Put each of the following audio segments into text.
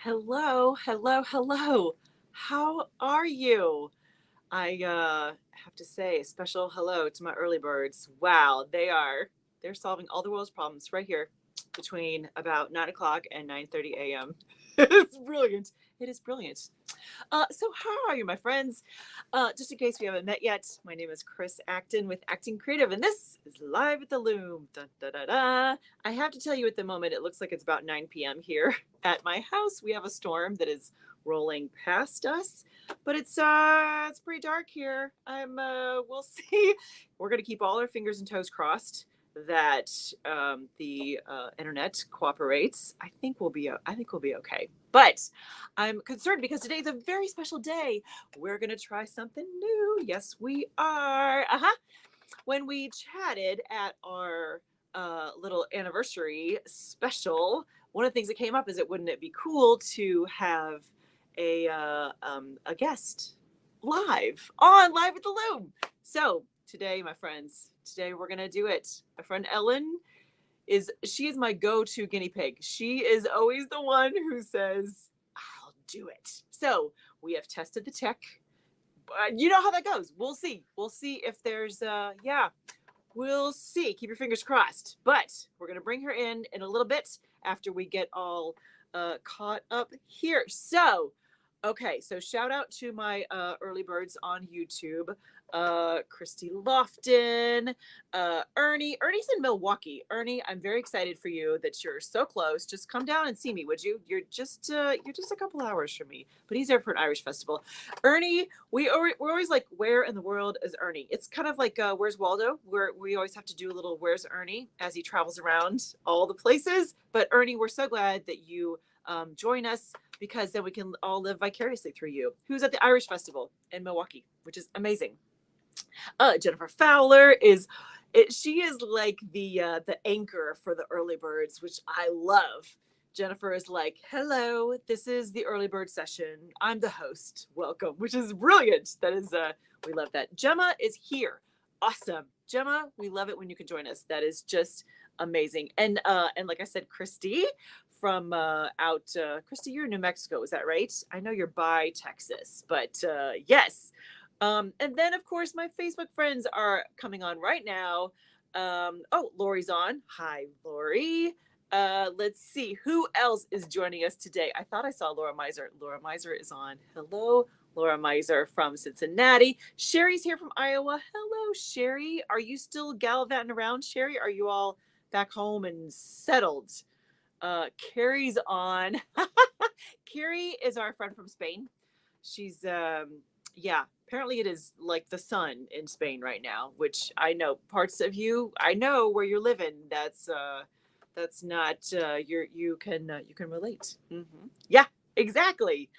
Hello, hello, hello. How are you? I have to say a special hello to my early birds. Wow, they're solving all the world's problems right here between about 9 o'clock and 9:30 a.m. It's brilliant. It is brilliant. So how are you, my friends? Just in case we haven't met yet, my name is Chris Acton with Acting Creative, and this is Live at the Loom. Da, da, da, da. I have to tell you at the moment, it looks like it's about 9 p.m. here at my house. We have a storm that is rolling past us, but it's pretty dark here. We'll see. We're gonna keep all our fingers and toes crossed that the internet cooperates. I think we'll be okay. But I'm concerned because today is a very special day. We're going to try something new. Yes, we are. When we chatted at our little anniversary special, one of the things that came up is wouldn't it be cool to have a guest live at the Loom? So today, my friends, today we're going to do it. My friend Ellen she is my go-to guinea pig. She is always the one who says, I'll do it. So we have tested the tech. You know how that goes. We'll see. We'll see if there's we'll see. Keep your fingers crossed. But we're going to bring her in a little bit after we get all caught up here. So, okay. So shout out to my early birds on YouTube. Christy Lofton, Ernie. Ernie's in Milwaukee. Ernie, I'm very excited for you that you're so close. Just come down and see me, would you? You're just a couple hours from me. But he's there for an Irish festival. Ernie, we're always like, where in the world is Ernie? It's kind of like Where's Waldo, where we always have to do a little Where's Ernie as he travels around all the places. But Ernie, we're so glad that you join us because then we can all live vicariously through you. Who's at the Irish Festival in Milwaukee, which is amazing. Jennifer Fowler she is like the anchor for the early birds, which I love. Jennifer is like, hello, this is the early bird session. I'm the host. Welcome, which is brilliant. That is, we love that. Gemma is here. Awesome. Gemma, we love it when you can join us. That is just amazing. And like I said, Christy from Christy, you're in New Mexico. Is that right? I know you're by Texas, but yes. And then, of course, my Facebook friends are coming on right now. Lori's on. Hi, Lori. Let's see. Who else is joining us today? I thought I saw Laura Miser. Laura Miser is on. Hello, Laura Miser from Cincinnati. Sherry's here from Iowa. Hello, Sherry. Are you still gallivanting around, Sherry? Are you all back home and settled? Carrie's on. Carrie is our friend from Spain. She's apparently it is like the sun in Spain right now, which I know parts of you, I know where you're living. That's not you can relate. Mm-hmm. Yeah, exactly.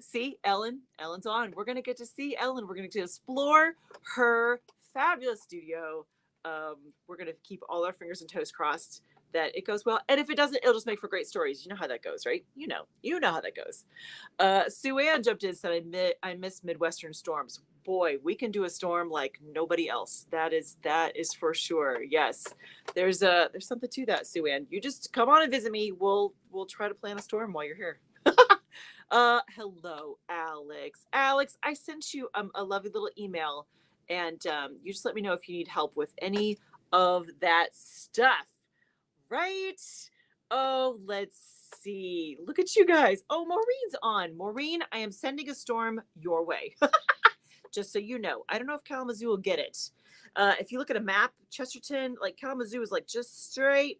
See, Ellen's on. We're gonna get to see Ellen. We're gonna get to explore her fabulous studio. We're gonna keep all our fingers and toes crossed that it goes well. And if it doesn't, it'll just make for great stories. You know how that goes, right? You know how that goes. Sue Ann jumped in and said, I miss Midwestern storms. Boy, we can do a storm like nobody else. That is for sure. Yes. There's something to that, Sue Ann. You just come on and visit me. We'll try to plan a storm while you're here. Hello, Alex. Alex, I sent you a lovely little email, and you just let me know if you need help with any of that stuff. Right? Oh, let's see. Look at you guys. Oh, Maureen's on. Maureen, I am sending a storm your way. Just so you know. I don't know if Kalamazoo will get it. If you look at a map, Chesterton, like Kalamazoo is like just straight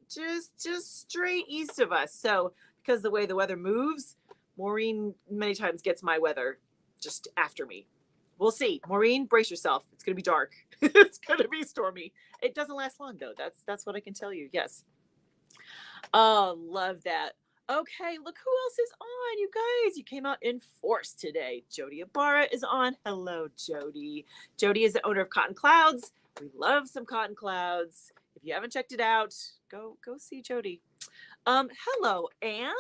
east of us. So because the way the weather moves, Maureen many times gets my weather just after me. We'll see. Maureen, brace yourself. It's going to be dark. It's going to be stormy. It doesn't last long, though. That's what I can tell you. Yes. Oh, love that. Okay, look who else is on, you guys. You came out in force today. Jody Ibarra is on. Hello, Jody. Jody is the owner of Cotton Clouds. We love some Cotton Clouds. If you haven't checked it out, go see Jody. Hello, Anne.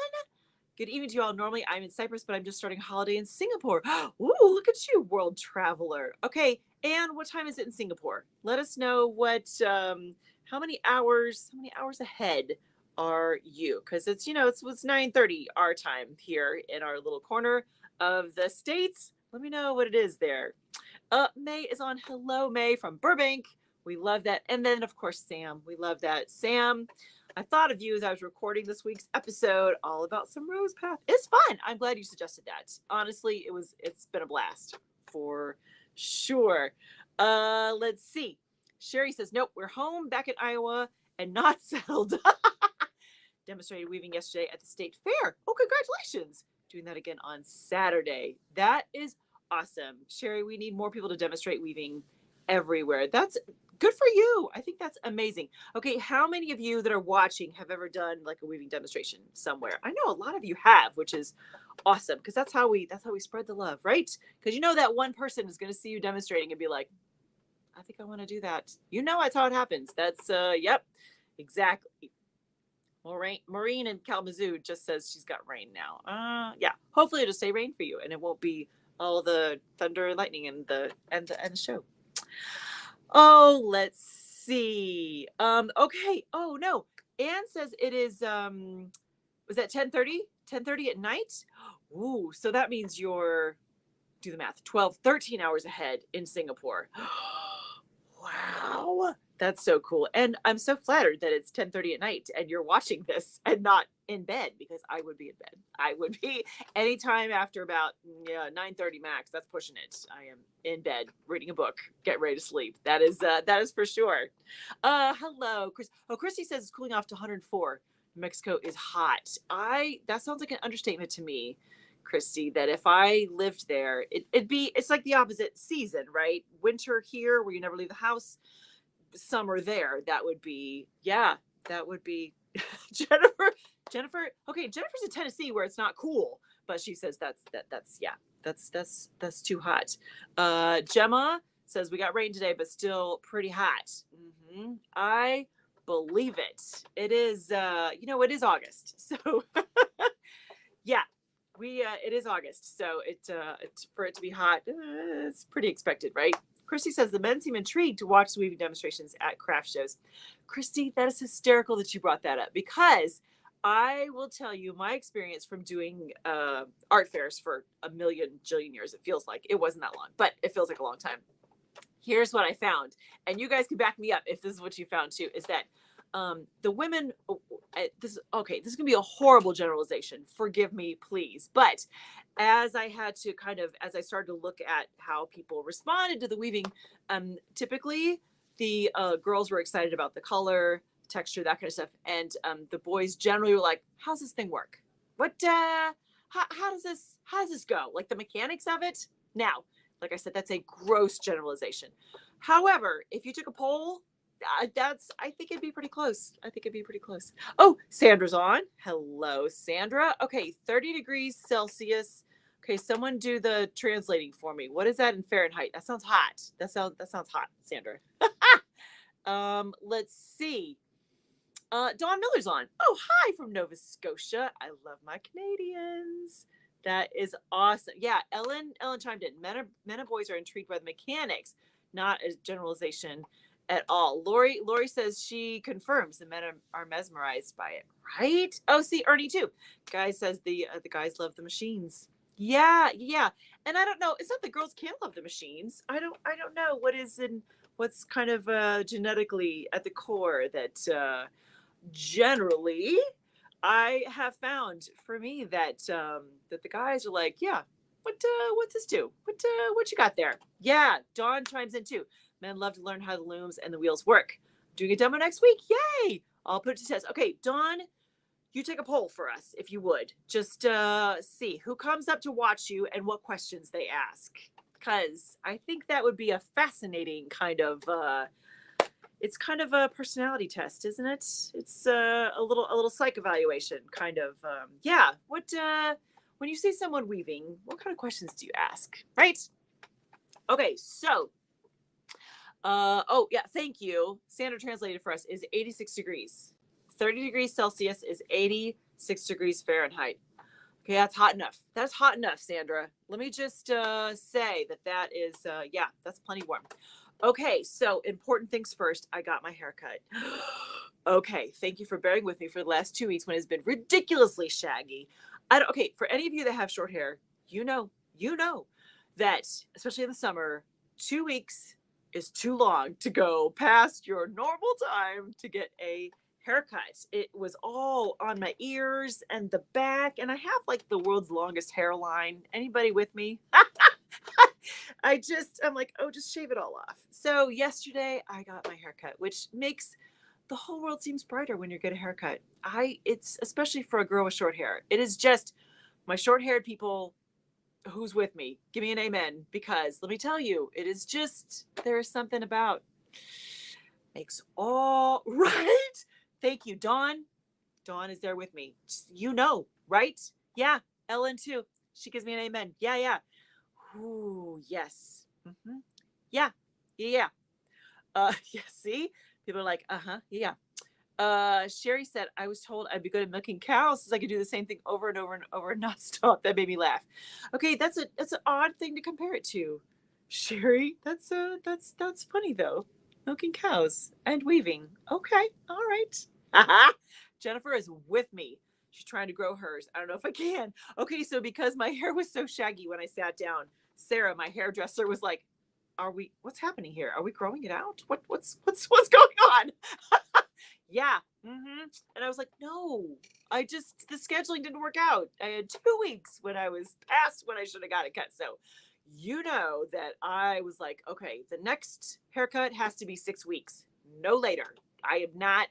Good evening to you all. Normally I'm in Cyprus, but I'm just starting a holiday in Singapore. Ooh, look at you, world traveler. Okay, Anne, what time is it in Singapore? Let us know how many hours ahead are you? Because it's, it's 9:30 our time here in our little corner of the States. Let me know what it is there. May is on. Hello, May from Burbank. We love that. And then, of course, Sam. We love that. Sam, I thought of you as I was recording this week's episode all about some Rosepath. It's fun. I'm glad you suggested that. Honestly, it's been a blast for sure. Let's see. Sherry says, nope, we're home back in Iowa and not settled. Demonstrated weaving yesterday at the state fair. Oh, congratulations. Doing that again on Saturday. That is awesome. Sherry, we need more people to demonstrate weaving everywhere. That's good for you. I think that's amazing. Okay, how many of you that are watching have ever done like a weaving demonstration somewhere? I know a lot of you have, which is awesome because that's how we spread the love, right? Because that one person is going to see you demonstrating and be like, I think I want to do that. That's how it happens. That's yep, exactly. Maureen in Kalamazoo just says she's got rain now. Yeah, hopefully it'll stay rain for you and it won't be all the thunder and lightning and the show. Oh, let's see. Okay. Oh no. Anne says it is was that 10:30? 10:30 at night? Ooh, so that means you're, do the math, 12, 13 hours ahead in Singapore. Wow. That's so cool. And I'm so flattered that it's 10:30 at night and you're watching this and not in bed, because I would be in bed. I would be anytime after about 9:30 max. That's pushing it. I am in bed reading a book, getting ready to sleep. That is for sure. Hello, Chris. Oh, Christy says it's cooling off to 104. Mexico is hot. That sounds like an understatement to me, Christy, that if I lived there, it's like the opposite season, right? Winter here where you never leave the house, summer there. That would be Jennifer. Okay, Jennifer's in Tennessee where it's not cool, but she says that's too hot. Gemma says we got rain today, but still pretty hot. I believe it. It is it is August, so yeah. It is August, so for it to be hot, it's pretty expected, right? Christy says the men seem intrigued to watch the weaving demonstrations at craft shows. Christy, that is hysterical that you brought that up, because I will tell you my experience from doing art fairs for a jillion years. It feels like it wasn't that long, but it feels like a long time. Here's what I found, and you guys can back me up if this is what you found too, is that the women, this is going to be a horrible generalization. Forgive me, please. But as I started to look at how people responded to the weaving, typically the girls were excited about the color, texture, that kind of stuff. And the boys generally were like, how's this thing work? How does this go? Like the mechanics of it? Now, like I said, that's a gross generalization. However, if you took a poll, I think it'd be pretty close. Oh, Sandra's on. Hello, Sandra. Okay, 30 degrees Celsius. Okay, someone do the translating for me. What is that in Fahrenheit? That sounds hot. That sounds hot, Sandra. Let's see. Dawn Miller's on. Oh, hi from Nova Scotia. I love my Canadians. That is awesome. Yeah, Ellen chimed in. Men and boys are intrigued by the mechanics, not a generalization at all. Lori says she confirms the men are mesmerized by it, right? Oh, see, Ernie too. Guy says the guys love the machines. Yeah. And I don't know. It's not the girls can't love the machines. I don't know what's kind of genetically at the core that generally I have found for me that the guys are like, yeah, what's this do? What you got there? Yeah, Dawn chimes in too. Men love to learn how the looms and the wheels work. Doing a demo next week. Yay! I'll put it to test. Okay, Dawn, you take a poll for us, if you would. Just see who comes up to watch you and what questions they ask. Because I think that would be a fascinating kind of, it's kind of a personality test, isn't it? It's a little psych evaluation, kind of. Yeah, when you see someone weaving, what kind of questions do you ask, right? Okay, so, thank you. Sandra translated for us is 86 degrees. 30 degrees Celsius is 86 degrees Fahrenheit. Okay, that's hot enough. That's hot enough, Sandra. Let me just say that is, that's plenty warm. Okay, so important things first. I got my hair cut. Okay, thank you for bearing with me for the last 2 weeks when it's been ridiculously shaggy. Okay, for any of you that have short hair, you know that, especially in the summer, 2 weeks is too long to go past your normal time to get a haircut. It was all on my ears and the back, and I have like the world's longest hairline. Anybody with me? I'm like, oh, just shave it all off. So yesterday I got my haircut, which makes the whole world seems brighter when you get a haircut. It's especially for a girl with short hair. It is just my short haired people who's with me. Give me an amen, because let me tell you, it is just, there is something about makes all right. Thank you, Dawn. Dawn is there with me. Right? Yeah. Ellen too. She gives me an amen. Yeah, yeah. Ooh, yes. Mm-hmm. Yeah. Yeah, yeah. Yeah, see? People are like, uh-huh, yeah. Sherry said, I was told I'd be good at milking cows since I could do the same thing over and over and over and not stop. That made me laugh. Okay, that's an odd thing to compare it to. Sherry, that's funny though. Milking cows and weaving. Okay, all right. Jennifer is with me. She's trying to grow hers. I don't know if I can. Okay, so because my hair was so shaggy when I sat down, Sarah, my hairdresser, was like, what's happening here? Are we growing it out? What's going on? Yeah. Mm-hmm. And I was like, no, the scheduling didn't work out. I had 2 weeks when I was past when I should have got it cut. So, that I was like, okay, the next haircut has to be 6 weeks, no later. I am not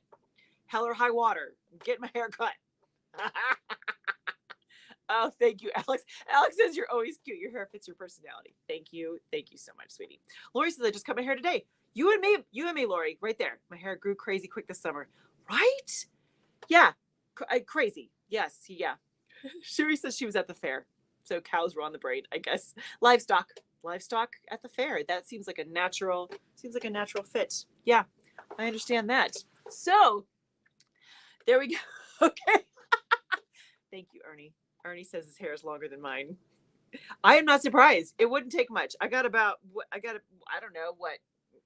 hell or high water. Get my hair cut. Oh, thank you, Alex. Alex says you're always cute. Your hair fits your personality. Thank you. Thank you so much, sweetie. Lori says I just cut my hair today. You and me, Lori, right there. My hair grew crazy quick this summer. Right? Yeah. Crazy. Yes. Yeah. Sherry says she was at the fair. So cows were on the brain, I guess. Livestock at the fair. That seems like a natural fit. Yeah. I understand that. So there we go. Okay. Thank you, Ernie. Ernie says his hair is longer than mine. I am not surprised. It wouldn't take much. I don't know,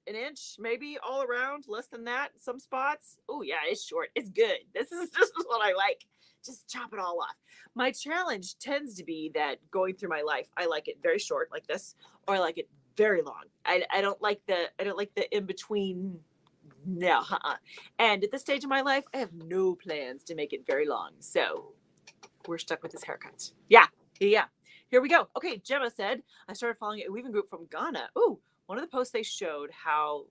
an inch maybe all around, less than that, some spots. Oh yeah, it's short. It's good. This is what I like. Just chop it all off. My challenge tends to be that going through my life, I like it very short like this, or I like it very long. I don't like the in between. No, And at this stage of my life, I have no plans to make it very long. So we're stuck with this haircut. Yeah. Here we go. Okay, Gemma said, I started following a weaving group from Ghana. Ooh, one of the posts they showed how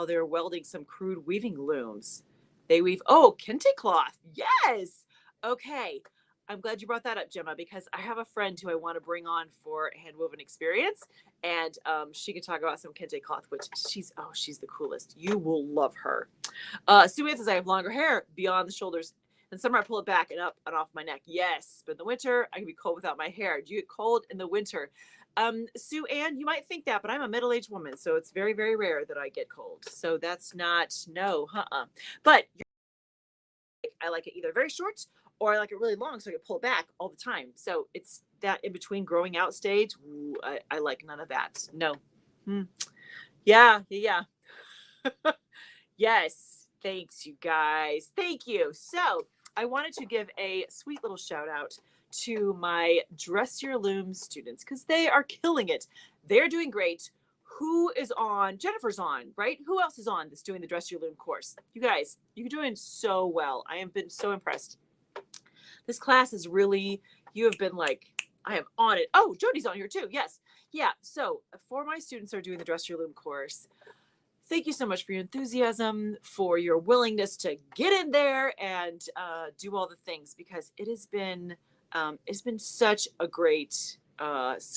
they're welding some crude weaving looms. They weave, kente cloth. Yes. Okay. I'm glad you brought that up, Gemma, because I have a friend who I want to bring on for handwoven experience, and she can talk about some kente cloth, which she's the coolest. You will love her. Sue Ann says, I have longer hair beyond the shoulders. In summer, I pull it back and up and off my neck. Yes, but in the winter, I can be cold without my hair. Do you get cold in the winter? Sue Ann, you might think that, but I'm a middle-aged woman, so it's very, very rare that I get cold. So that's not, no, But I like it either very short or I like it really long, so I can pull it back all the time. So it's that in between growing out stage. Ooh, I like none of that. No. Yeah. Yes. Thanks, you guys. Thank you. So I wanted to give a sweet little shout out to my Dress Your Loom students because they are killing it. They're doing great. Who is on? Jennifer's on, right? Who else is on that's doing the Dress Your Loom course? You guys, you're doing so well. I have been so impressed. This class is really, you have been like, I am on it. Oh, Jody's on here too. Yes. Yeah. So for my students who are doing the Dress Your Loom course, thank you so much for your enthusiasm, for your willingness to get in there and do all the things, because it's been such a great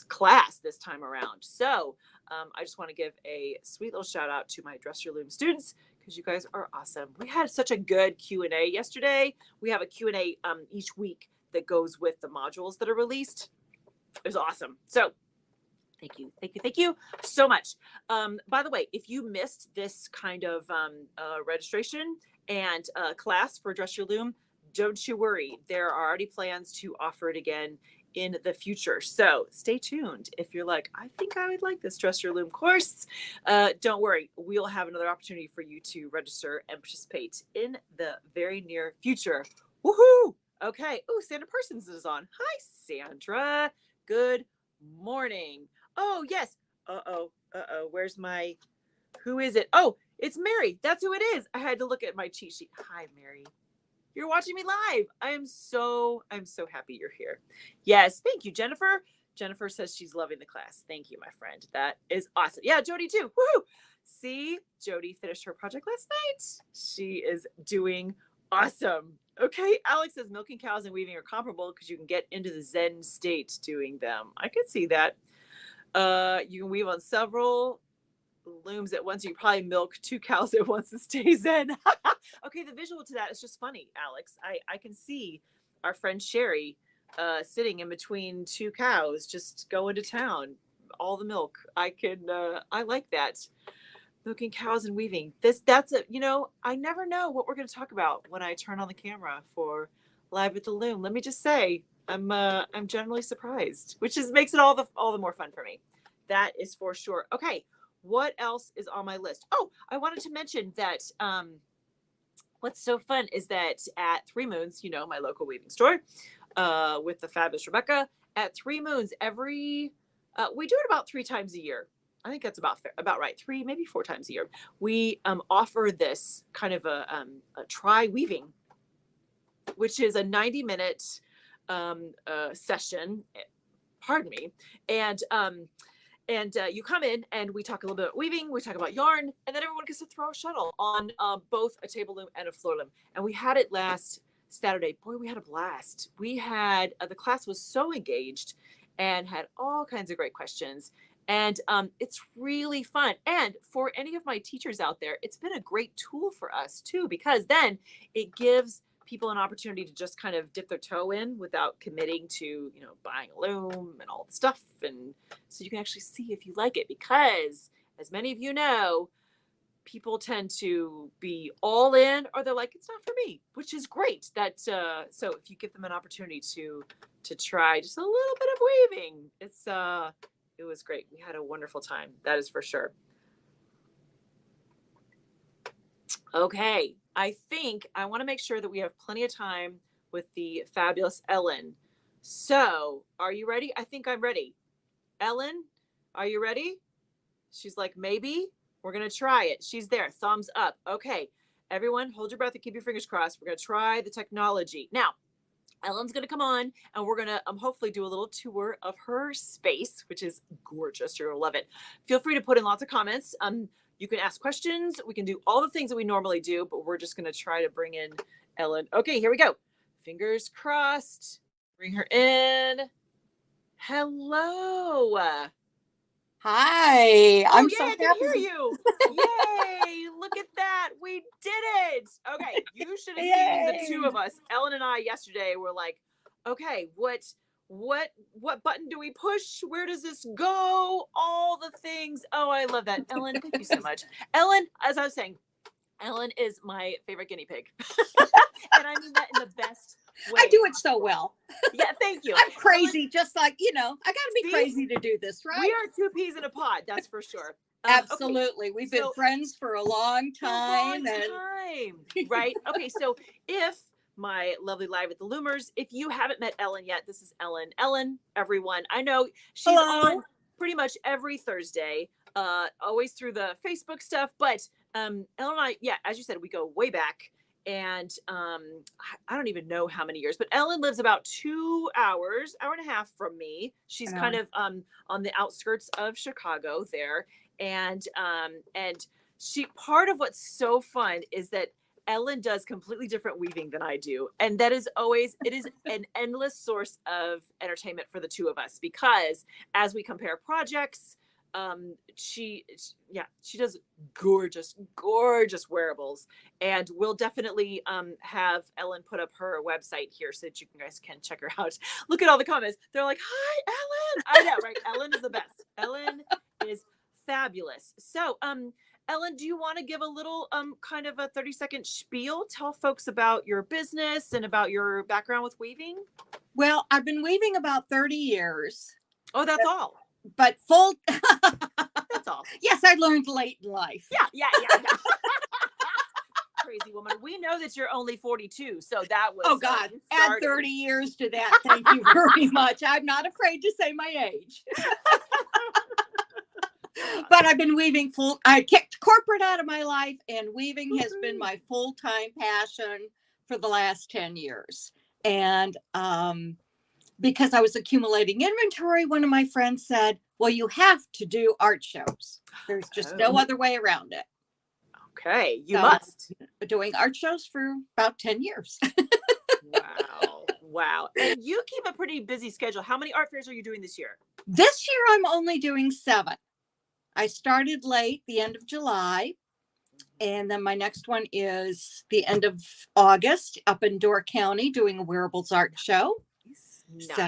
class this time around. So I just want to give a sweet little shout out to my Dress Your Loom students because you guys are awesome. We had such a good Q&A yesterday. We have a Q&A each week that goes with the modules that are released. It was awesome. So thank you so much. By the way, if you missed this kind of registration and class for Dress Your Loom, don't you worry. There are already plans to offer it again in the future. So stay tuned. If you're like, I think I would like this Dress Your Loom course, don't worry. We'll have another opportunity for you to register and participate in the very near future. Woohoo! Okay. Oh, Sandra Parsons is on. Hi, Sandra. Good morning. Oh, yes. Uh-oh. Where's my, who is it? Oh, it's Mary. That's who it is. I had to look at my cheat sheet. Hi, Mary. You're watching me live. I'm so happy you're here. Yes. Thank you, Jennifer. Jennifer says she's loving the class. Thank you, my friend. That is awesome. Yeah, Jody too. Woohoo! See, Jody finished her project last night. She is doing awesome. Okay, Alex says milking cows and weaving are comparable because you can get into the Zen state doing them. I could see that. You can weave on several looms at once. You probably milk 2 cows at once and stay Zen. Okay, the visual to that is just funny, Alex. I can see our friend Sherry sitting in between 2 cows, just going to town. All the milk. I like that. Milking cows and weaving. That's a, I never know what we're going to talk about when I turn on the camera for Live at the Loom. Let me just say, I'm generally surprised, which makes it all the more fun for me. That is for sure. Okay, what else is on my list? Oh, I wanted to mention that what's so fun is that at 3 Moons, my local weaving store, with the fabulous Rebecca, at 3 Moons we do it about 3 times a year. I think that's about right. 3, maybe 4 times a year. We offer this kind of a try weaving, which is a 90-minute session. Pardon me. And you come in and we talk a little bit about weaving. We talk about yarn, and then everyone gets to throw a shuttle on both a table loom and a floor loom. And we had it last Saturday. Boy, we had a blast. We had the class was so engaged and had all kinds of great questions. And it's really fun. And for any of my teachers out there, it's been a great tool for us too, because then it gives people an opportunity to just kind of dip their toe in without committing to, buying a loom and all the stuff. And so you can actually see if you like it, because as many of you know, people tend to be all in, or they're like, it's not for me, which is great. That so if you give them an opportunity to try just a little bit of weaving, it was great. We had a wonderful time. That is for sure. Okay. I think I want to make sure that we have plenty of time with the fabulous Ellen. So are you ready? I think I'm ready. Ellen, are you ready? She's like, maybe. We're going to try it. She's there. Thumbs up. Okay. Everyone, hold your breath and keep your fingers crossed. We're going to try the technology. Now, Ellen's going to come on and we're going to hopefully do a little tour of her space, which is gorgeous. You're going to love it. Feel free to put in lots of comments. You can ask questions. We can do all the things that we normally do, but we're just going to try to bring in Ellen. Okay, here we go. Fingers crossed. Bring her in. Hello. Hi. I'm so I happy. can hear you. Yay. Look at that. We did it. Okay. You should have seen the 2 of us. Ellen and I yesterday were like, okay, what button do we push? Where does this go? All the things. Oh, I love that. Ellen, thank you so much. Ellen, as I was saying, Ellen is my favorite guinea pig. And I mean that in the best way. I do it so well. Yeah, thank you. I'm crazy, Ellen, just like, I got to be crazy to do this, right? We are 2 peas in a pod, that's for sure. Absolutely. Okay. We've been friends for a long time. Right? Okay, so if my lovely Live at the Loomers, if you haven't met Ellen yet, this is Ellen. Ellen, everyone. I know she's on pretty much every Thursday, always through the Facebook stuff, but Ellen and I, as you said, we go way back. And I don't even know how many years, but Ellen lives about 2 hours, hour and a half from me. She's kind of on the outskirts of Chicago there. And she, part of what's so fun is that Ellen does completely different weaving than I do. And that is it is an endless source of entertainment for the 2 of us, because as we compare projects, she does gorgeous wearables, and we'll definitely have Ellen put up her website here so that you guys can check her out. Look at all the comments. They're like, hi, Ellen. I know, right? Ellen is the best. Ellen is fabulous. So, Ellen, do you want to give a little kind of a 30-second spiel? Tell folks about your business and about your background with weaving. Well, I've been weaving about 30 years, Oh, that's all. but full. That's all. Yes, I learned late in life. Yeah. Crazy woman. We know that you're only 42, so that was. Oh God, add 30 years to that. Thank you very much. I'm not afraid to say my age. But I've been weaving I kicked corporate out of my life, and weaving has been my full-time passion for the last 10 years. And because I was accumulating inventory, one of my friends said, well, you have to do art shows. There's just no other way around it. Okay, you must. Doing art shows for about 10 years. Wow. And you keep a pretty busy schedule. How many art fairs are you doing this year? This year, I'm only doing 7. I started late, the end of July. And then my next one is the end of August up in Door County doing a wearables art show. Nice. So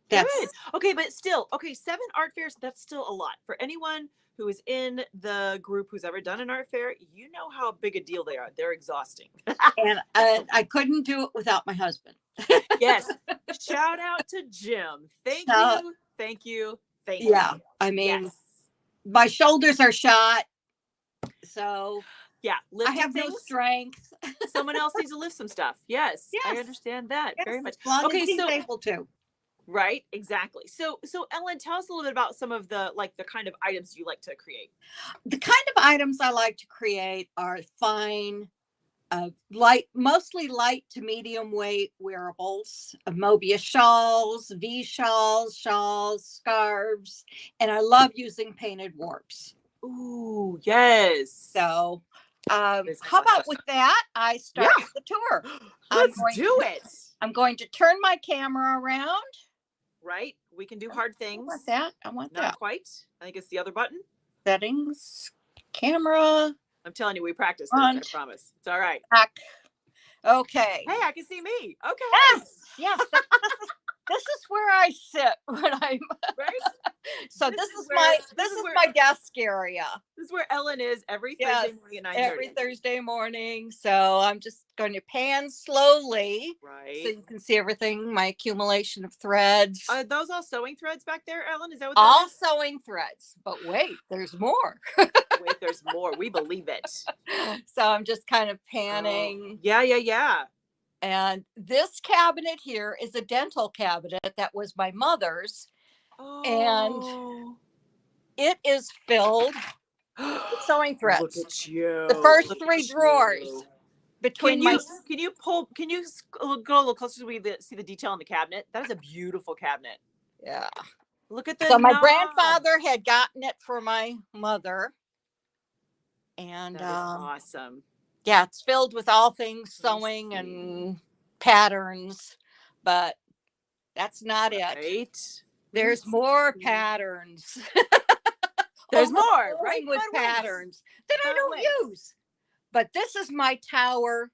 that's good. Okay, but still, 7 art fairs, that's still a lot. For anyone who is in the group who's ever done an art fair, you know how big a deal they are. They're exhausting. And I couldn't do it without my husband. Yes. Shout out to Jim. Thank you. Yeah. I mean, my shoulders are shot. So yeah, I have no strength. Someone else needs to lift some stuff. Yes. I understand that very much. As long as he's able to. Right, exactly. So Ellen, tell us a little bit about some of the kind of items you like to create. The kind of items I like to create are fine, mostly light to medium weight wearables, Mobius shawls, V shawls, scarves, and I love using painted warps. Ooh, yes. So how about with that, I start the tour. Let's do it. I'm going to turn my camera around. Right? We can do hard things. I want that. Not quite. I think it's the other button. Settings, camera. I'm telling you, we practice this, I promise. It's all right. Back. Okay. Hey, I can see me. Okay. Yes. This is where I sit when I'm right. So this is my desk area. This is where Ellen is every Thursday morning at 9:30. Every Thursday morning. So I'm just going to pan slowly, right? So you can see everything. My accumulation of threads. Are those all sewing threads back there, Ellen? Is that what? All sewing threads. But wait, there's more. Wait, there's more. We believe it. So I'm just kind of panning. Yeah. And this cabinet here is a dental cabinet that was my mother's. And it is filled with sewing threads. Look at you. The first 3 drawers between Can you go a little closer so we see the detail on the cabinet? That is a beautiful cabinet. Yeah. Look at that. So my grandfather had gotten it for my mother. And that is awesome. Yeah, it's filled with all things sewing and patterns, but that's not it. There's more patterns. There's more, right? With patterns that I don't use. But this is my tower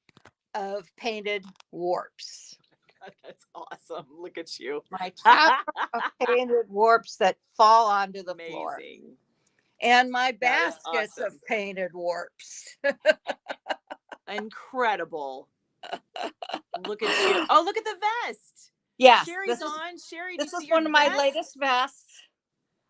of painted warps. God, that's awesome. Look at you. My tower of painted warps that fall onto the floor. And my baskets of painted warps. Incredible. Look at you. Oh, look at the vest. Yeah. Sherry's on. Sherry, this is one of my latest vests.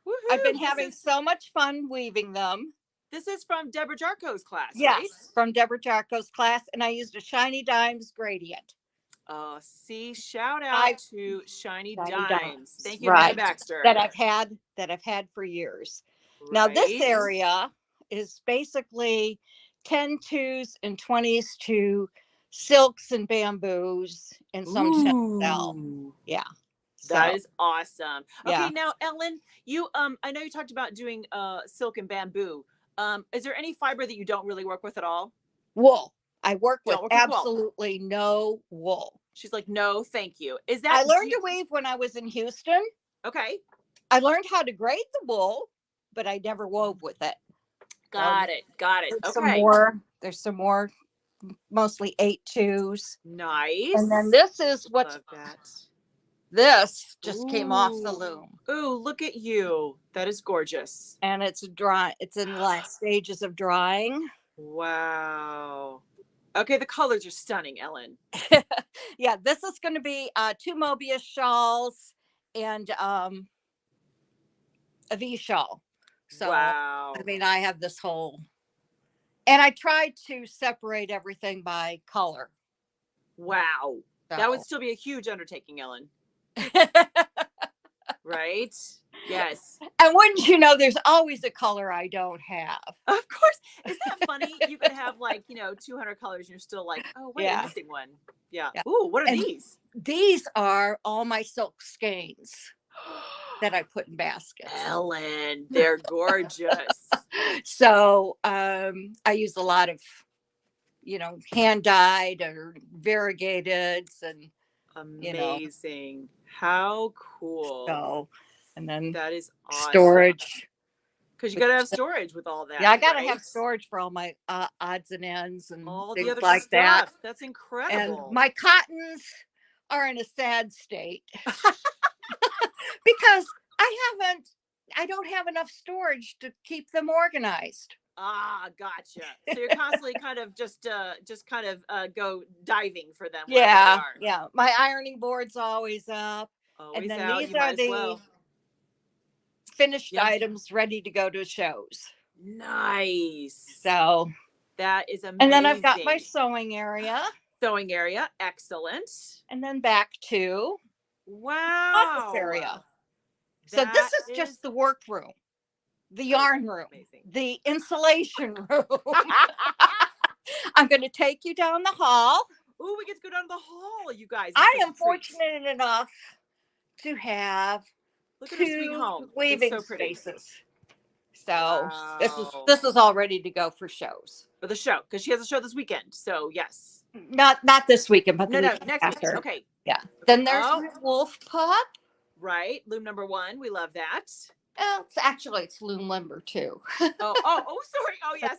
Woo-hoo. I've been having so much fun weaving them. This is from Deborah Jarko's class, yes, right? From Deborah Jarko's class, and I used a Shiny Dimes gradient. Shout out to Shiny Dimes. Thank you, right. Baxter. That I've had for years. Right. Now this area is basically 10-2s and 20s to silks and bamboos and some tencel. Yeah. That is awesome. Okay, yeah. Now Ellen, you I know you talked about doing silk and bamboo. Is there any fiber that you don't really work with at all? Wool. I work with absolutely no wool. She's like, no, thank you. Is that I learned to weave when I was in Houston. Okay. I learned how to grade the wool, but I never wove with it. Got it. There's some more, mostly 8-2s. Nice. And then this is what's this just came off the loom. Ooh, look at you. That is gorgeous. And it's dry. It's in the last stages of drying. Wow. Okay, the colors are stunning, Ellen. Yeah, this is going to be 2 Mobius shawls and a V shawl. So, I Wow. mean, I have this whole, and I tried to separate everything by color. Wow. That would So, still be a huge undertaking, Ellen. Right? Yes. and wouldn't you know, there's always a color I don't have. Of course. Isn't that funny? You could have like, 200 colors and you're still like, oh, wait, I'm Yeah. missing one. Yeah. Yeah. Ooh, what are And these? these are all my silk skeins that I put in baskets. Ellen, they're gorgeous. So I use a lot of, hand dyed or variegated, and Amazing. How cool. so, and then That is awesome. storage. Because you got to have storage with all that. Yeah, I gotta right? have storage for all my odds and ends and all things the other like stuff. that. That's And incredible. my cottons are in a sad state because I don't have enough storage to keep them organized. Ah, gotcha. So you're constantly kind of just go diving for them. Yeah, They are. yeah. My ironing board's always up. Always And then out. these You are might the as well. finished items ready to go to shows. Nice. So that is amazing. And then I've got my sewing area. Sewing area. Excellent. And then back to wow. office area. So this is just the workroom, the yarn room, amazing. The insulation room. I'm going to take you down the hall. Oh, we get to go down the hall, you guys. I am fortunate enough to have Look at her sweet home. weaving so spaces. So wow. this is all ready to go for shows. For the show, because she has a show this weekend. So yes. Not this weekend, but the weekend next after. weekend. Okay. Yeah. Then there's my wolf pup. Right. Loom number 1. We love that. Oh, it's loom limber too. Sorry. Oh, yes.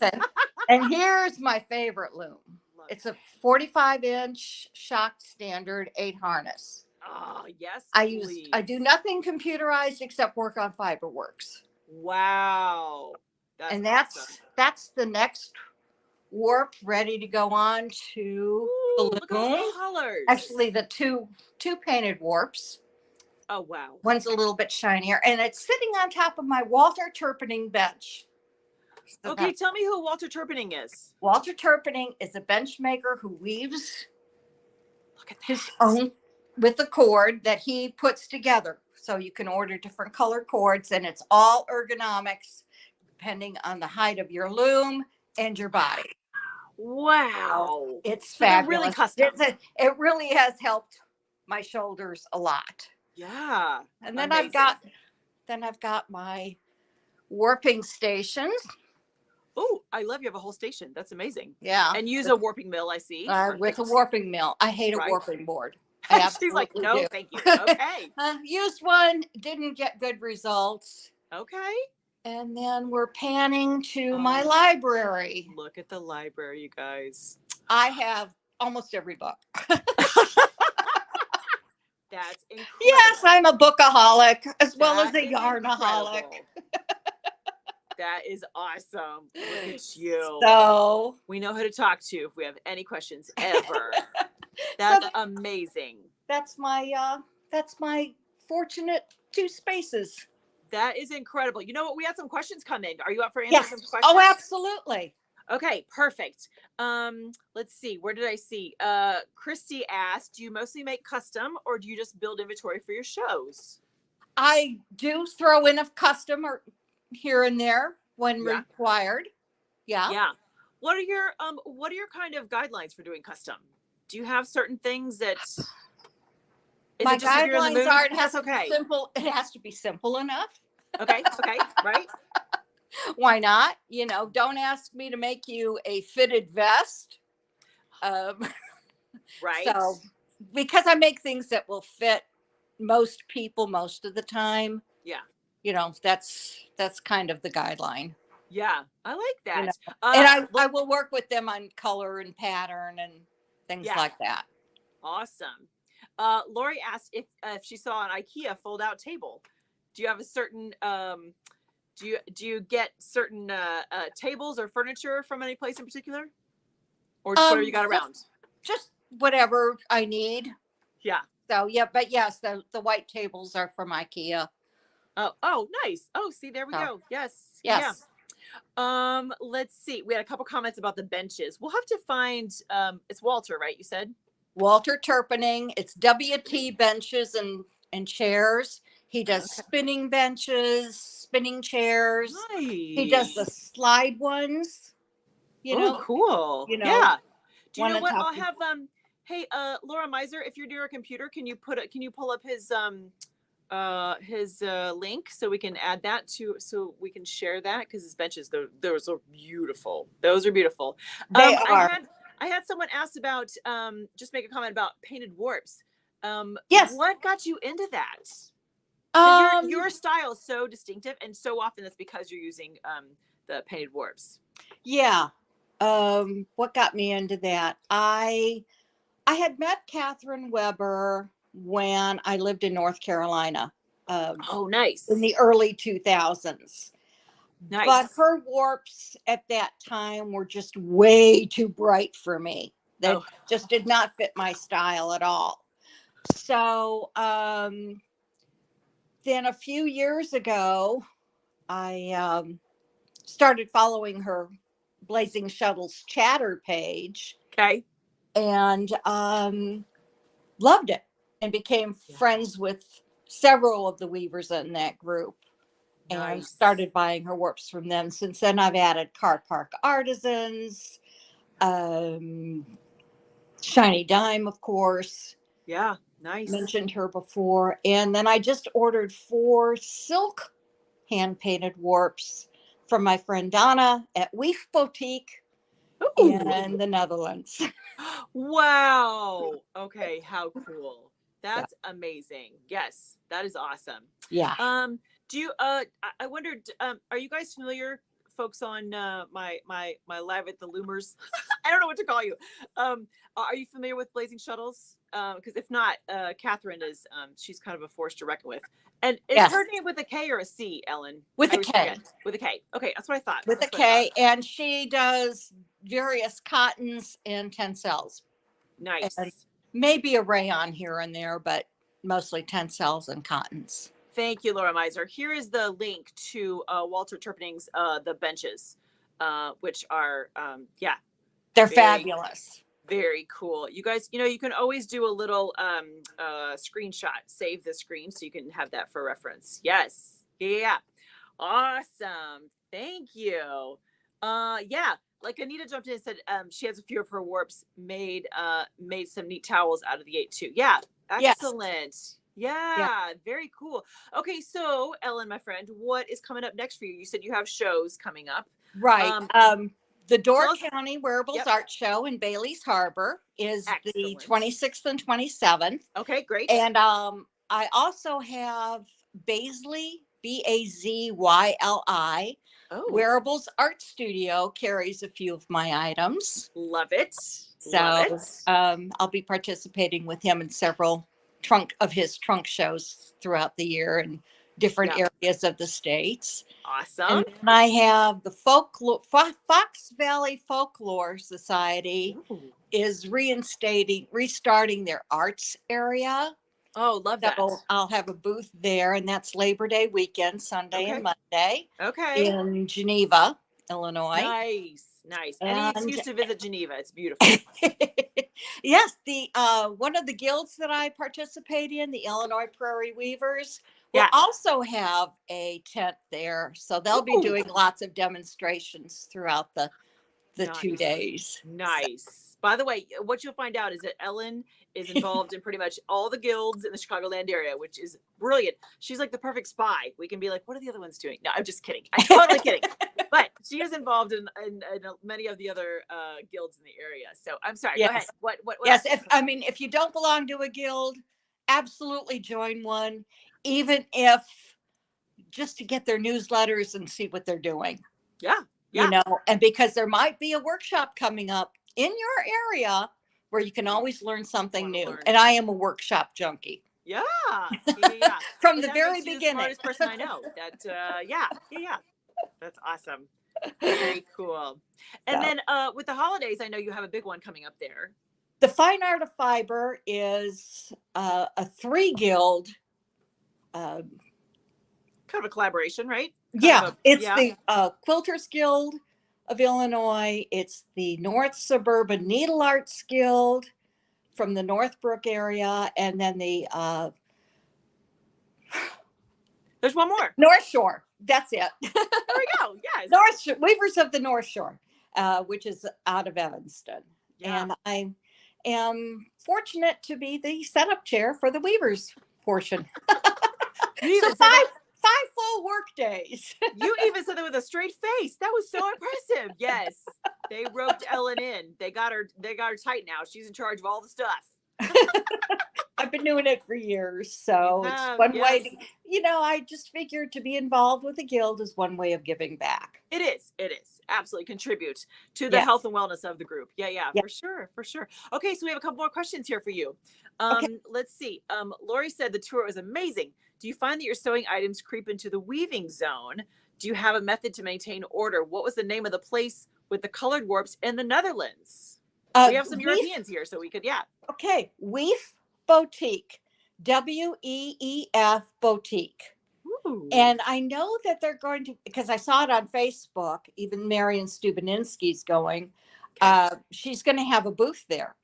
And here's my favorite loom. Love it's a 45-inch shock standard 8 harness. Oh, yes. I do nothing computerized except work on Fiberworks. Wow. That's awesome. That's the next warp ready to go on to the loom. Look at those colors. Actually, the two painted warps. Oh, wow. One's a little bit shinier, and it's sitting on top of my Walter Turpening bench. So okay, tell me who Walter Turpening is. Walter Turpening is a bench maker who weaves his own with the cord that he puts together. So you can order different color cords, and it's all ergonomics depending on the height of your loom and your body. Wow. It's fabulous. Really custom. It really has helped my shoulders a lot. Yeah. And then I've got my warping stations. Oh, I love you have a whole station. That's amazing. Yeah. And use a warping mill, I see. With a warping mill. I hate a warping board. She's like, no, thank you. Okay. Used one, didn't get good results. Okay. And then we're panning to my library. Look at the library, you guys. I have almost every book. That's incredible. Yes, I'm a bookaholic as well as a yarnaholic. That is awesome. Look at you. So we know who to talk to if we have any questions ever. That's amazing. That's my fortunate 2 spaces. That is incredible. You know what? We had some questions come in. Are you up for answering some questions? Oh, absolutely. Okay, perfect. Let's see. Where did I see? Christy asked, do you mostly make custom or do you just build inventory for your shows? I do throw in a custom or here and there when required. Yeah. Yeah. What are your kind of guidelines for doing custom? Do you have certain things that my guidelines are simple. It has to be simple enough. Okay. Right. Why not? Don't ask me to make you a fitted vest. Right. So, because I make things that will fit most people most of the time. Yeah. That's kind of the guideline. Yeah, I like that. And I will work with them on color and pattern and things like that. Awesome. Lori asked if she saw an IKEA fold-out table. Do you have a certain do you get certain tables or furniture from any place in particular? or just whatever you got around? Just whatever I need. Yeah. So yeah, but yes, the white tables are from IKEA. Oh, nice. Oh, see, there we So, go. Yes. Yeah. yes. Let's see. We had a couple comments about the benches. We'll have to find it's Walter, right? You said? Walter Turpening. It's WT benches and chairs. He does Okay. spinning benches, spinning chairs. He does the Nice. slide ones. Oh, cool. Yeah. Do you one know on what? top I'll of, have hey, Laura Miser, if you're near a computer, can you pull up his link so we can add that so we can share that, because his benches, those are beautiful. Those are beautiful. they are. I had someone ask about just make a comment about painted warps. Yes. What got you into that? Your style is so distinctive, and so often that's because you're using the painted warps. Yeah. What got me into that? I had met Catherine Weber when I lived in North Carolina. Oh, nice. In the early 2000s. Nice. But her warps at that time were just way too bright for me. They just did not fit my style at all. So then a few years ago, I started following her Blazing Shuttles chatter page. Okay. And loved it, and became friends with several of the weavers in that group. Nice. And started buying her warps from them. Since then, I've added Car Park Artisans, Shiny Dime, of course. Yeah, nice. Mentioned her before. And then I just ordered 4 silk hand-painted warps from my friend Donna at Weef Boutique in the Netherlands. Wow. Okay, how cool. That's amazing. Yes, that is awesome. Yeah. Do you I wondered, are you guys familiar, folks, on my live at the Loomers? I don't know what to call you. Are you familiar with Blazing Shuttles? Because if not, Catherine is she's kind of a force to reckon with. And is her name with a K or a C, Ellen? With a K. Forget. With a K. Okay, that's what I thought. With a K, and she does various cottons and tencels. Nice. And maybe a rayon here and there, but mostly tencels and cottons. Thank you, Laura Miser. Here is the link to Walter Turpening's The Benches, which are, they're fabulous. Very cool. You guys, you can always do a little screenshot, save the screen so you can have that for reference. Yes. Yeah. Awesome. Thank you. Like Anita jumped in and said she has a few of her warps made some neat towels out of the 8-2. Yeah. Excellent. Yes. Yeah, very cool. Okay, so Ellen, my friend, what is coming up next for you? You said you have shows coming up. Right. The Door County Wearables Art Show in Bailey's Harbor is the 26th and 27th. Okay, great. And I also have Bazley, Bazyli, Wearables Art Studio carries a few of my items. Love it. So I'll be participating with him in several his trunk shows throughout the year in different areas of the states. Awesome. And I have the Fox Valley Folklore Society is restarting their arts area. Oh, love that. So I'll have a booth there, and that's Labor Day weekend, Sunday and Monday. Okay. In Geneva, Illinois. Nice. Any excuse to visit Geneva. It's beautiful. Yes, the one of the guilds that I participate in, the Illinois Prairie Weavers, will also have a tent there. So they'll be doing lots of demonstrations throughout the 2 days. Nice. So. By the way, what you'll find out is that Ellen is involved in pretty much all the guilds in the Chicagoland area, which is brilliant. She's like the perfect spy. We can be like, what are the other ones doing? No, I'm just kidding. I'm totally kidding. But she is involved in many of the other guilds in the area. So I'm sorry. Go ahead. What yes. If you don't belong to a guild, absolutely join one, even if just to get their newsletters and see what they're doing. Yeah. And because there might be a workshop coming up in your area where you can always learn something new. And I am a workshop junkie. Yeah. From the very beginning. The smartest person I know. That That's awesome. Very cool. And So then with the holidays, I know you have a big one coming up there. the fine art of fiber is a 3 guild. Uh, Kind of a collaboration, right? Kind of yeah, a it's yeah. the Quilters Guild of Illinois. It's the North Suburban Needle Arts Guild from the Northbrook area, and then the There's one more. North Shore. That's it. There we go. Yes. North Shore, Weavers of the North Shore, which is out of Evanston. Yeah. And I am fortunate to be the setup chair for the Weavers portion. You So even said that. five full work days. You even said that with a straight face. That was so impressive. Yes. They roped Ellen in. They got her tight now. She's in charge of all the stuff. I've been doing it for years. So You it's have, one yes. way to, I just figured to be involved with a guild is one way of giving back. It is. It is. Absolutely contribute to the Yeah. health and wellness of the group. Yeah, yeah, Yeah. for sure. For sure. Okay, so we have a couple more questions here for you. Okay. Let's see. Lori said the tour was amazing. Do you find that your sewing items creep into the weaving zone? Do you have a method to maintain order? What was the name of the place with the colored warps in the Netherlands? We have some Europeans here, so we could, yeah. Okay, Weef Boutique, WEEF Boutique. Ooh. And I know that they're going to, because I saw it on Facebook, even Marion Stubininski's going, she's going to have a booth there.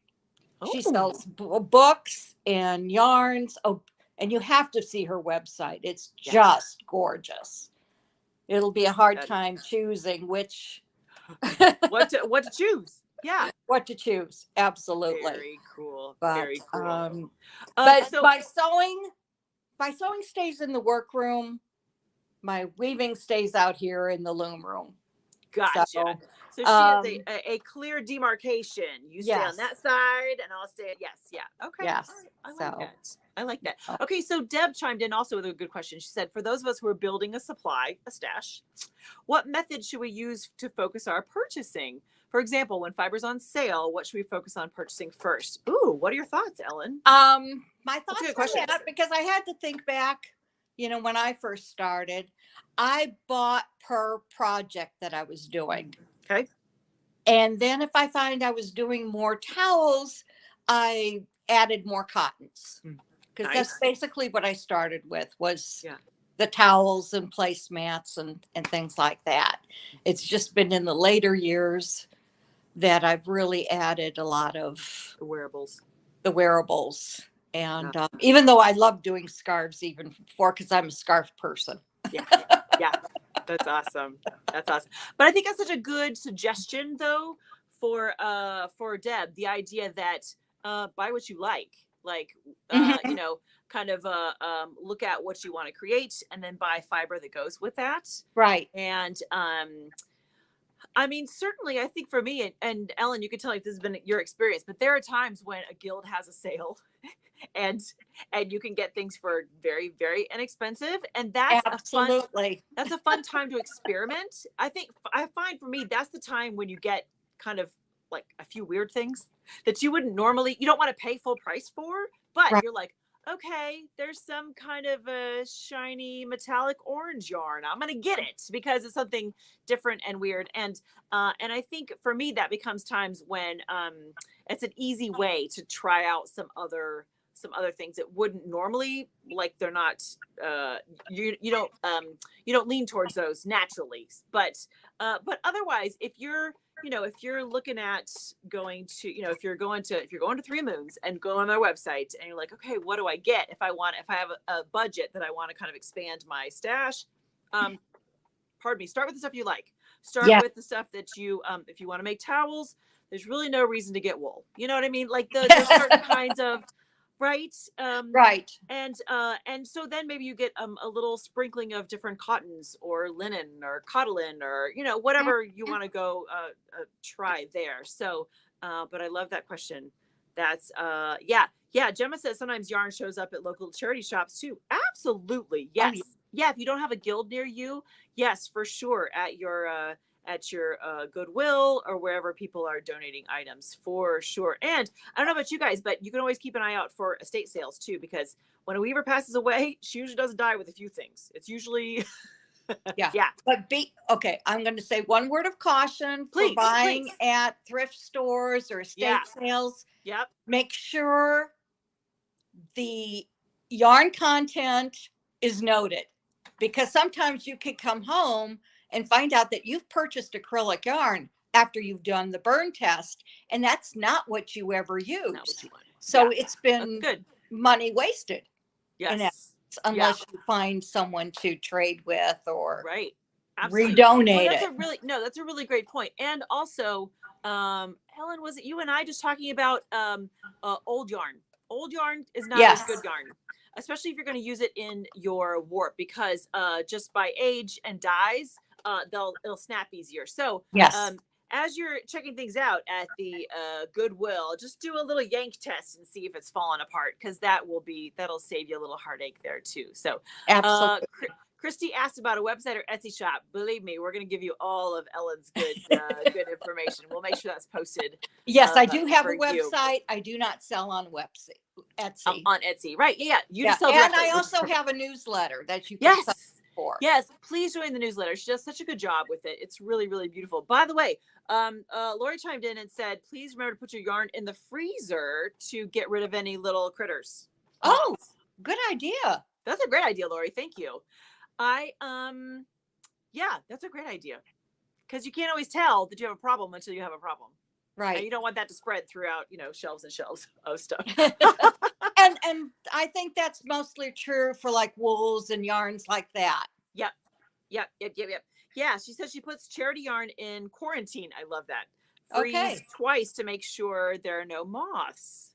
She sells books and yarns. Oh, and you have to see her website. It's just gorgeous. It'll be a hard time choosing which. what to choose. Yeah. What to choose. Absolutely. Very cool. But, very cool. But so, my sewing stays in the workroom. My weaving stays out here in the loom room. Gotcha. So she has a clear demarcation. You stay on that side, and I'll stay. Yes. Yeah. Okay. Yes. Right. I like that. I like that. Okay. So Deb chimed in also with a good question. She said, for those of us who are building a stash, what method should we use to focus our purchasing? For example, when fiber's on sale, what should we focus on purchasing first? Ooh, what are your thoughts, Ellen? My thoughts on that, because I had to think back, when I first started, I bought per project that I was doing. Okay. And then if I find I was doing more towels, I added more cottons. Because that's basically what I started with was the towels and placemats and things like that. It's just been in the later years that I've really added a lot of the wearables. And even though I love doing scarves even before, because I'm a scarf person. Yeah. That's awesome. That's awesome. But I think that's such a good suggestion, though, for Deb. The idea that buy what you like, kind of look at what you want to create, and then buy fiber that goes with that. Right. And I mean, certainly, I think for me, and Ellen, you can tell me if this has been your experience, but there are times when a guild has a sale. And you can get things for very, very inexpensive, and that's a fun time to experiment. I find for me that's the time when you get kind of like a few weird things that you don't want to pay full price for, but you're like, okay, there's some kind of a shiny metallic orange yarn. I'm gonna get it because it's something different and weird. And I think for me that becomes times when it's an easy way to try out some other things that wouldn't normally, like they're not you don't lean towards those naturally, but otherwise if you're looking at going to if you're going to Three Moons and go on their website and you're like, okay, what do I get if I have a budget that I want to kind of expand my stash, start with the stuff you like. Start with the stuff that you if you want to make towels, there's really no reason to get wool, you know what I mean, like there's certain kinds of right. And so then maybe you get a little sprinkling of different cottons or linen or cotton or whatever you want to go try there. So but I love that question. That's Gemma says sometimes yarn shows up at local charity shops too. Absolutely. Yes. If you don't have a guild near you, yes, for sure, at your Goodwill or wherever people are donating items, for sure. And I don't know about you guys, but you can always keep an eye out for estate sales too, because when a weaver passes away, she usually doesn't die with a few things. It's usually Yeah. Yeah, But okay, I'm going to say one word of caution for please, buying please. at thrift stores or Yeah, estate sales. yep. Make sure the yarn content is noted, because sometimes you could come home and find out that you've purchased acrylic yarn after you've done the burn test, and that's not what you ever Not what used. you want. So Yeah, it's that's been good. money wasted in essence, Yes. Yeah, unless you find someone to trade with or right. Absolutely. Well, redonate that's it. a really no, that's a really great point. And also, Helen, was it you and I just talking about old yarn? Old yarn is not as good Yes. yarn, especially if you're going to use it in your warp, because just by age and dyes, it'll snap easier. So, Yes. um, as you're checking things out at the Goodwill, just do a little yank test and see if it's falling apart, because that'll save you a little heartache there too. So, uh, Absolutely. Christy asked about a website or Etsy shop. Believe me, we're going to give you all of Ellen's good information. We'll make sure that's posted Yes, I do have for a you website. I do not sell on Etsy. on Etsy. Right? Yeah, you Yeah, just sell and directly, I which is also perfect. have a newsletter that you can sign Yes, up for. yes. Please join the newsletter. She does such a good job with it. It's really, really beautiful. By the way, Lori chimed in and said, "Please remember to put your yarn in the freezer to get rid of any little critters, Oh, moths." good idea. That's a great idea, Lori. Thank you. I Yeah, that's a great idea, because you can't always tell that you have a problem until you have a problem, and Right. you don't want that to spread throughout, shelves and shelves of stuff. And I think that's mostly true for like wools and yarns like that. Yep, yep, yep, yep, yep. Yeah, she says she puts charity yarn in quarantine. I love that. Freeze Okay. twice to make sure there are no moths.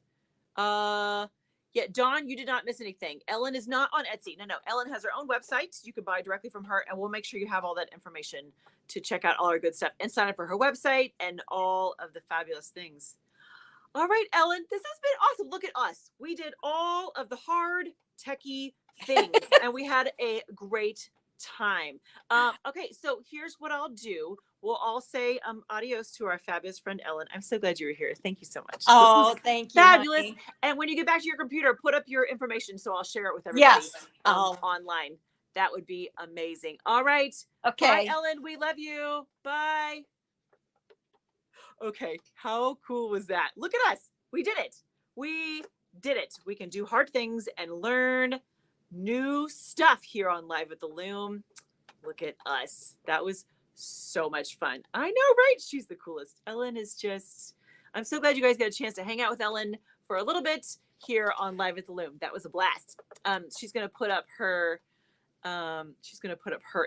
Uh, yeah, Dawn, you did not miss anything. Ellen is not on Etsy. No, no. Ellen has her own website. You can buy directly from her, and we'll make sure you have all that information to check out all our good stuff and sign up for her website and all of the fabulous things. All right, Ellen, this has been awesome. Look at us. We did all of the hard, techie things, and we had a great time. Okay, so here's what I'll do. We'll all say adios to our fabulous friend Ellen. I'm so glad you were here. Thank you so much. This was Oh, thank you, fabulous. honey. And when you get back to your computer, put up your information so I'll share it with everybody Yes. Oh, online. That would be amazing. All right. Bye, okay. Ellen. We love you. Bye. Okay, how cool was that? Look at us. We did it. We did it. We can do hard things and learn new stuff here on Live at the Loom. Look at us. That was so much fun. I know, right? She's the coolest. Ellen is just, I'm so glad you guys got a chance to hang out with Ellen for a little bit here on Live at the Loom. That was a blast. She's going to put up her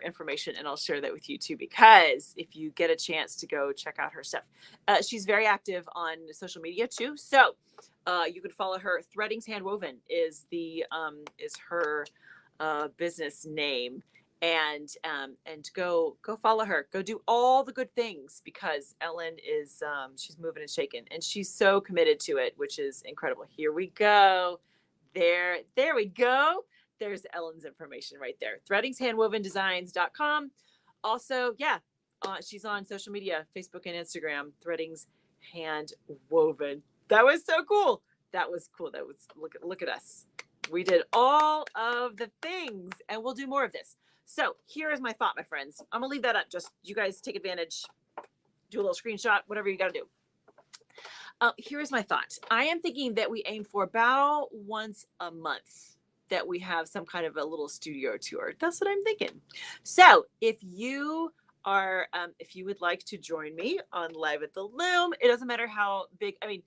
information, and I'll share that with you too, because if you get a chance to go check out her stuff, she's very active on social media too. So you can follow her. Threadings Handwoven is her business name, and go follow her. Go do all the good things, because Ellen is she's moving and shaking, and she's so committed to it, which is incredible. Here we go. There we go. There's Ellen's information right there. threddingshandwovendesigns.com. Also, yeah, she's on social media, Facebook and Instagram, Threadings Handwoven. That was so cool. That was cool. That was, look at us. We did all of the things, and we'll do more of this. So here is my thought, my friends. I'm gonna leave that up. Just you guys take advantage, do a little screenshot, whatever you got to do. Here is my thought. I am thinking that we aim for about once a month that we have some kind of a little studio tour. That's what I'm thinking. So if you would like to join me on Live at the Loom, it doesn't matter how big. I mean,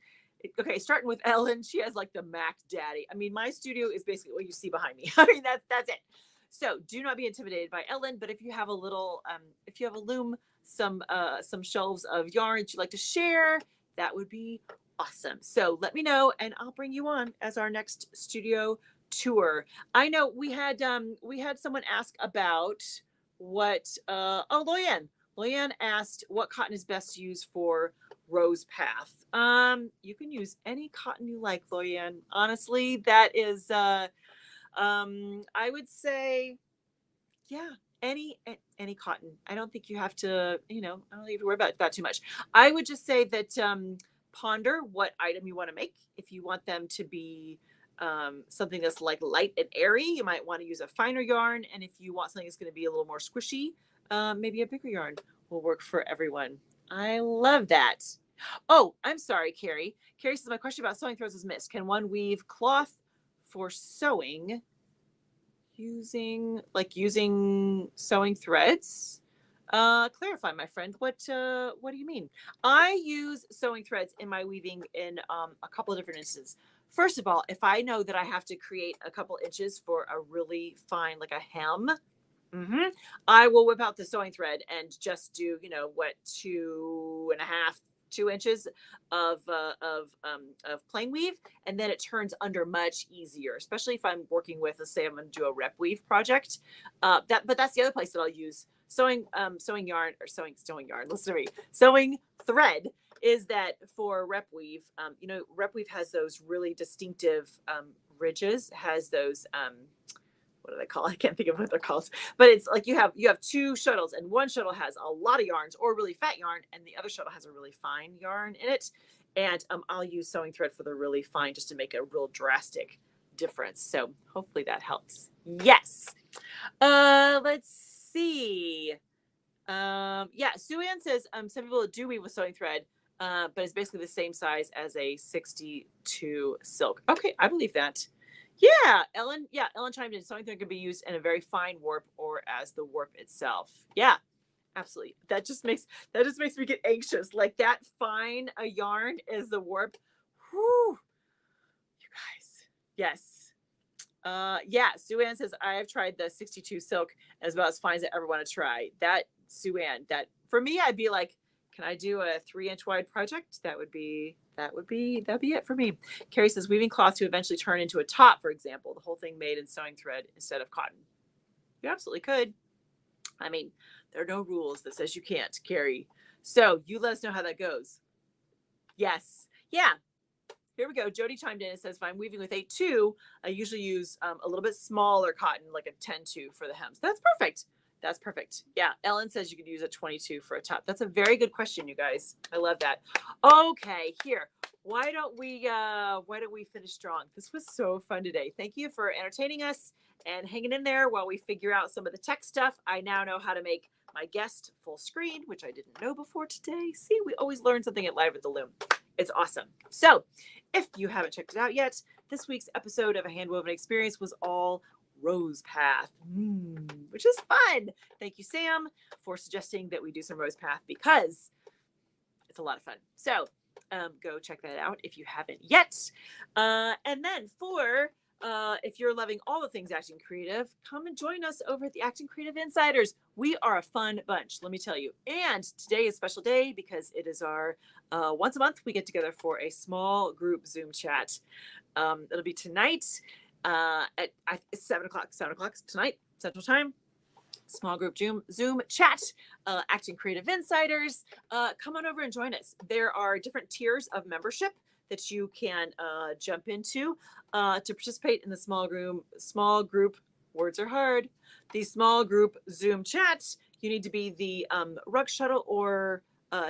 okay, starting with Ellen, she has like the Mac Daddy. I mean, my studio is basically what you see behind me. I mean, that's it. So do not be intimidated by Ellen. But if you have a little, if you have a loom, some shelves of yarns you'd like to share, that would be awesome. So let me know, and I'll bring you on as our next studio tour. I know we had someone ask about what Loyan asked what cotton is best to use for Rosepath. You can use any cotton you like, Loyan. Honestly, that is I would say, yeah, any cotton. I don't think you have to, I don't think you have to worry about that too much. I would just say that ponder what item you want to make. If you want them to be something that's like light and airy, you might want to use a finer yarn. And if you want something that's going to be a little more squishy, maybe a bigger yarn will work for everyone. I love that. Oh, I'm sorry, Carrie. Carrie says, my question about sewing threads was missed. Can one weave cloth for sewing using sewing threads? Clarify, my friend. What do you mean? I use sewing threads in my weaving in a couple of different instances. First of all, if I know that I have to create a couple inches for a really fine, like a hem, I will whip out the sewing thread and just do, 2.5, 2 inches of plain weave, and then it turns under much easier, especially if I'm working with, let's say I'm going to do a rep weave project. But that's the other place that I'll use sewing yarn or sewing yarn. Listen to me, sewing thread. Is that for rep weave? Rep weave has those really distinctive ridges, has those what do they call? I can't think of what they're called, but it's like you have two shuttles, and one shuttle has a lot of yarns or really fat yarn, and the other shuttle has a really fine yarn in it. And I'll use sewing thread for the really fine, just to make a real drastic difference. So hopefully that helps. Yes. Let's see. Sue Ann says some people do weave with sewing thread, but it's basically the same size as a 62 silk. Okay, I believe that. Yeah, Ellen chimed in. Sewing thread could be used in a very fine warp or as the warp itself. Yeah, absolutely. That just makes me get anxious. Like that fine a yarn is the warp. Whew. You guys. Yes. Sue Ann says, I have tried the 62 silk as about as fine as I ever want to try. That, Sue Ann, that for me, I'd be like, can I do a 3-inch wide project? That'd be it for me. Carrie says, weaving cloth to eventually turn into a top, for example, the whole thing made in sewing thread instead of cotton. You absolutely could. I mean, there are no rules that says you can't, Carrie. So you let us know how that goes. Yes. Yeah. Here we go. Jody chimed in and says, if I'm weaving with 8-2, I usually use a little bit smaller cotton, like a 10-2 for the hems. That's perfect. That's perfect. Yeah. Ellen says you could use a 22 for a top. That's a very good question, you guys. I love that. Okay, here. Why don't we finish strong? This was so fun today. Thank you for entertaining us and hanging in there while we figure out some of the tech stuff. I now know how to make my guest full screen, which I didn't know before today. See, we always learn something at Live at the Loom. It's awesome. So if you haven't checked it out yet, this week's episode of A Handwoven Experience was all Rosepath, which is fun. Thank you, Sam, for suggesting that we do some Rosepath because it's a lot of fun. So go check that out if you haven't yet. And then if you're loving all the things Acting Creative, come and join us over at the Acting Creative Insiders. We are a fun bunch, let me tell you. And today is a special day because it is our once a month we get together for a small group Zoom chat. It'll be tonight at 7 o'clock tonight, Central Time. Small group Zoom chat, Acting Creative Insiders. Come on over and join us. There are different tiers of membership that you can jump into to participate in the small group. Words are hard. The small group Zoom chat. You need to be the rug shuttle or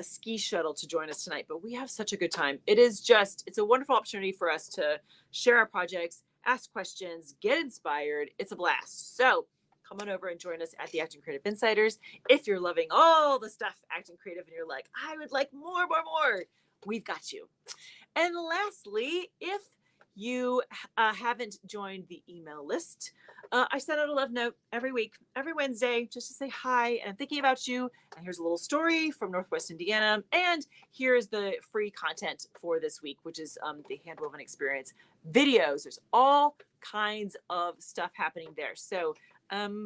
ski shuttle to join us tonight. But we have such a good time. It's a wonderful opportunity for us to share our projects, ask questions, get inspired. It's a blast. So come on over and join us at the Acting Creative Insiders. If you're loving all the stuff Acting Creative and you're like, I would like more, we've got you. And lastly, if you haven't joined the email list, I send out a love note every week, every Wednesday, just to say hi and I'm thinking about you. And here's a little story from Northwest Indiana. And here's the free content for this week, which is the Handwoven Experience videos. There's all kinds of stuff happening there. So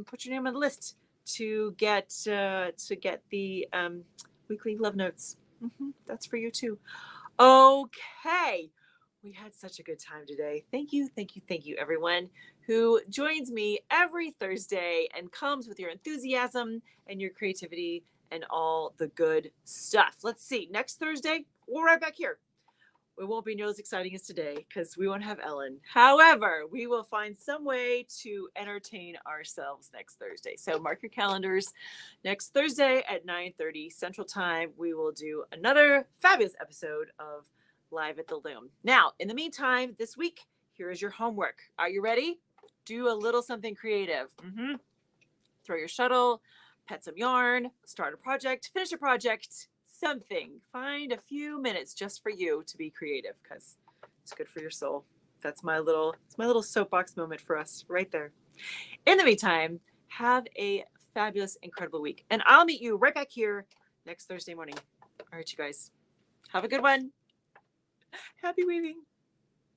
put your name on the list to get the weekly love notes. That's for you too. Okay. We had such a good time today. Thank you, everyone who joins me every Thursday and comes with your enthusiasm and your creativity and all the good stuff. Let's see. Next Thursday, we're right back here. We won't be nearly as exciting as today because we won't have Ellen. However, we will find some way to entertain ourselves next Thursday. So mark your calendars. Next Thursday at 9:30 Central Time, we will do another fabulous episode of Live at the Loom. Now, in the meantime, this week, here is your homework. Are you ready? Do a little something creative. Throw your shuttle, pet some yarn, start a project, finish a project, something. Find a few minutes just for you to be creative because it's good for your soul. It's my little soapbox moment for us right there. In the meantime, have a fabulous, incredible week. And I'll meet you right back here next Thursday morning. All right, you guys. Have a good one. Happy weaving.